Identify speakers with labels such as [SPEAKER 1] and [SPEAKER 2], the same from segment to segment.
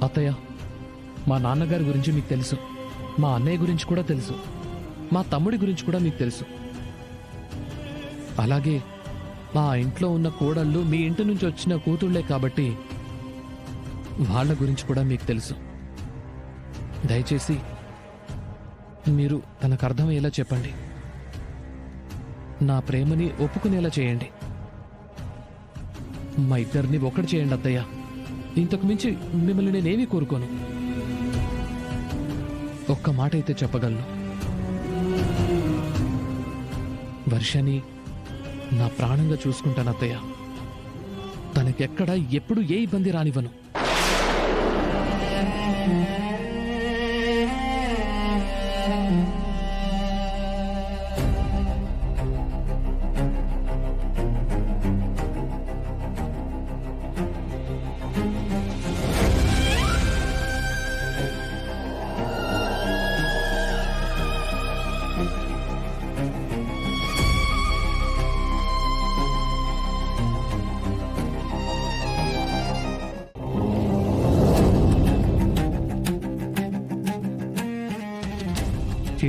[SPEAKER 1] అత్తయ్య, మా నాన్నగారి గురించి మీకు తెలుసు, మా అన్నయ్య గురించి కూడా తెలుసు, మా తమ్ముడి గురించి కూడా మీకు తెలుసు. అలాగే మా ఇంట్లో ఉన్న కోడళ్ళు మీ ఇంటి నుంచి వచ్చిన కూతుళ్లే కాబట్టి వాళ్ళ గురించి కూడా మీకు తెలుసు. దయచేసి మీరు తనకు అర్థమయ్యేలా చెప్పండి. నా ప్రేమని ఒప్పుకునేలా చేయండి. మా ఇద్దరిని ఒకటి చేయండి అత్తయ్య. ఇంతకు మించి మిమ్మల్ని నేనేమీ కోరుకోను. ఒక్క మాట అయితే చెప్పగలను, వర్షని నా ప్రాణంగా చూసుకుంటాను అత్తయ్య. తనకెక్కడ ఎప్పుడు ఏ ఇబ్బంది రానివ్వను.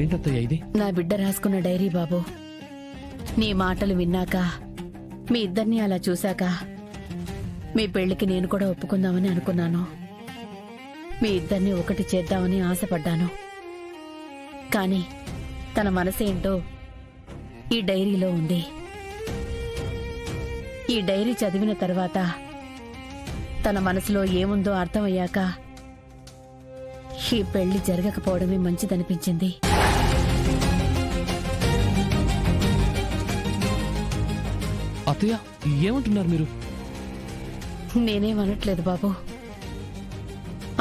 [SPEAKER 1] ఏంటత్తయ్య ఇది?
[SPEAKER 2] నా బిడ్డ రాసుకున్న డైరీ బాబు. నీ మాటలు విన్నాక, మీ ఇద్దరిని అలా చూశాక మీ పెళ్లికి నేను కూడా ఒప్పుకుందామని అనుకున్నాను. మీ ఇద్దరిని ఒకటి చేద్దామని ఆశపడ్డాను. కానీ తన మనసేంటో ఈ డైరీలో ఉంది. ఈ డైరీ చదివిన తర్వాత తన మనసులో ఏముందో అర్థమయ్యాక ఈ పెళ్లి జరగకపోవడమే మంచిదనిపించింది.
[SPEAKER 1] అత్తయ్య, ఏమంటున్నారు మీరు?
[SPEAKER 2] నేనేమనట్లేదు బాబు.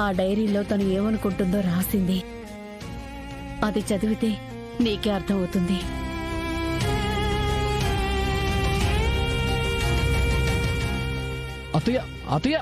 [SPEAKER 2] ఆ డైరీలో తను ఏమనుకుంటుందో రాసింది. అది చదివితే నీకే అర్థమవుతుంది.
[SPEAKER 1] అత్తయ్య, అత్తయ్య!